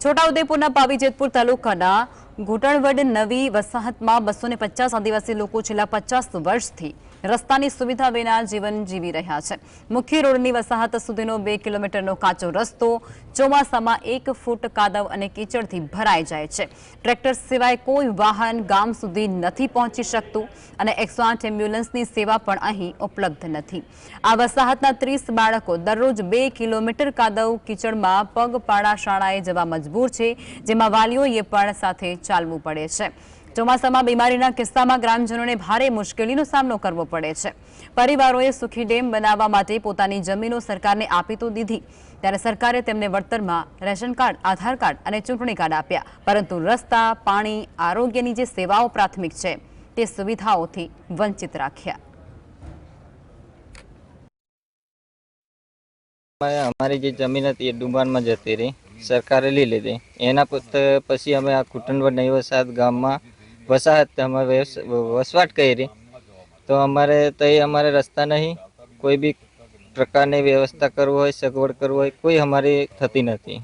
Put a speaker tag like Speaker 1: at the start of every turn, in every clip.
Speaker 1: છોટાઉદેપુરના પાવીજેતપુર તાલુકાના ઘૂંટણવડ નવી વસાહતમાં 250 આદિવાસી લોકો છેલ્લા 50 વર્ષથી રસ્તાની સુવિધા વિના જીવન જીવી રહ્યા છે। મુખ્ય રોડની વસાહત સુધીનો 2 કિલોમીટરનો કાચો રસ્તો ચોમાસામાં 1 ફૂટ કાદવ અને કીચડથી ભરાઈ જાય છે। ટ્રેક્ટર સિવાય કોઈ વાહન ગામ સુધી નથી પહોંચી શકતું અને 108 એમ્બ્યુલન્સની સેવા પણ અહીં ઉપલબ્ધ નથી। આ વસાહતના 30 બાળકો દરરોજ 2 કિલોમીટર કાદવ કીચડમાં પગપાળા શાળાએ જવા મજબૂર છે, જેમાં વાલીઓએ પણ સાથે ચાલવું પડે છે। ચોમાસામાં બીમારીના કિસ્સામાં ગ્રામજનોને ભારે મુશ્કેલીનો સામનો કરવો પડે છે। પરિવારોએ સુખી ડેમ બનાવવા માટે પોતાની જમીનો સરકારને આપી તો દીધી, ત્યારે સરકારે તેમને વળતરમાં રેશન કાર્ડ, આધાર કાર્ડ અને ચૂંટણી કાર્ડ આપ્યા, પરંતુ રસ્તા, પાણી, આરોગ્યની જે સેવાઓ પ્રાથમિક છે તે સુવિધાઓથી વંચિત રાખ્યા।
Speaker 2: हमारी जो जमीन थी ये डूबान में जती रही, सरकारे ली लीधी। एना पछी अमे आ घूंटणवड नई वसाहत गाम में वसाहत अमे वसवाट करी, तो अमारे तई अमारे रस्ता नहीं, कोई भी प्रकार की व्यवस्था करवी होय, सगवड करवी होय, कोई हमारी थती नथी।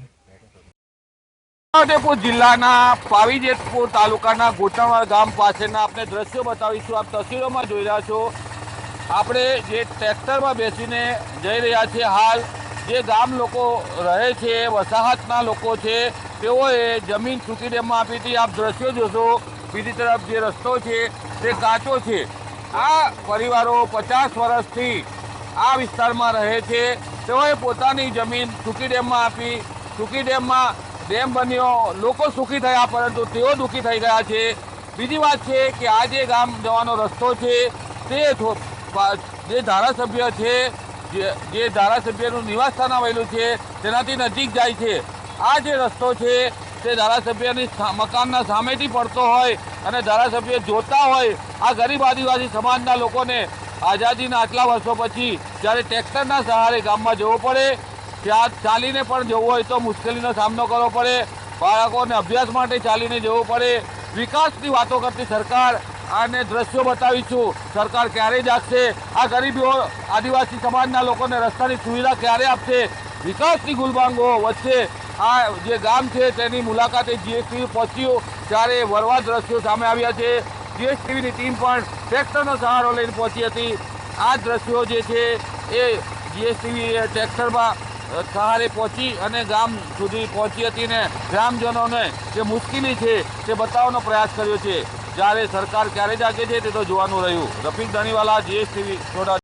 Speaker 3: छोटाउदेपुर जिल्लाना पावीजेतपुर तालुकाना घूंटणवड गाम पासेना आपने दृश्यो बतावीशुं। आप तस्वीरों में जोई रह्या छो, आपणे जे ट्रेक्टर में बेसीने जई रह्या छे। हाल जे गाम लोको रहे छे, वसाहतना लोको छे, तेओए जमीन चूकी डेम में आपी थी। आप दृश्यो जोशो, बीजी तरफ जे रस्तो छे ते काचो छे। आ परिवारो 50 वर्षथी आ विस्तारमां रहे छे, तेओए पोतानी जमीन चूकी डेम में आपी। चूकी डेम में डेम बन्यो, लोको सुखी थया, परंतु तेओ दुखी थई गया छे। बीजी वात छे के आ जे गाम जवानो रस्तो छे ते जे धारासभ्य छे, जे धारासभ्यનું નિવાસસ્થાન આવેલું છે તેનાથી નજીક જાય છે। આ જે રસ્તો છે તે ધારાસભ્યની મકાનના સામેથી પડતો હોય અને ધારાસભ્ય જોતા હોય આ ગરીબ આદિવાસી સમાજના લોકોને આઝાદીના આટલા વર્ષો પછી જ્યારે ટ્રેક્ટરના સહારે ગામમાં જવું પડે, ત્યાં ચાલીને પણ જવું હોય તો મુશ્કેલીનો સામનો કરવો પડે। બાળકોને અભ્યાસ માટે ચાલીને જવું પડે। વિકાસની વાતો કરતી સરકાર आने दृश्यों बतावीशुं। सरकार क्यारे जागशे? आ गरीबो आदिवासी समाजना लोकोने रस्तानी सुविधा क्यारे आपशे? विकासनी गुलबांगो वच्चे आ जे गाम छे तेनी मुलाकाते जीएसटीवी पहोंच्यो त्यारे वरवा दृश्यों सामे आव्या छे। जीएसटीवीनी टीम पण ट्रेक्टरनो सहारो लईने पहोंची हती। आ दृश्यों जे छे ए जीएसटीवी ट्रेक्टरमां सहारे पहोंची अने गाम सुधी पहोंची हती ने ग्रामजनोने जे मुश्केली छे ते बतावવાનો प्रयास कर्यो छे। જ્યારે સરકાર ક્યારે જાગે છે તે તો જોવાનું રહ્યું। રફીક ધણીવાલા, જીએસટીવી, છોટા।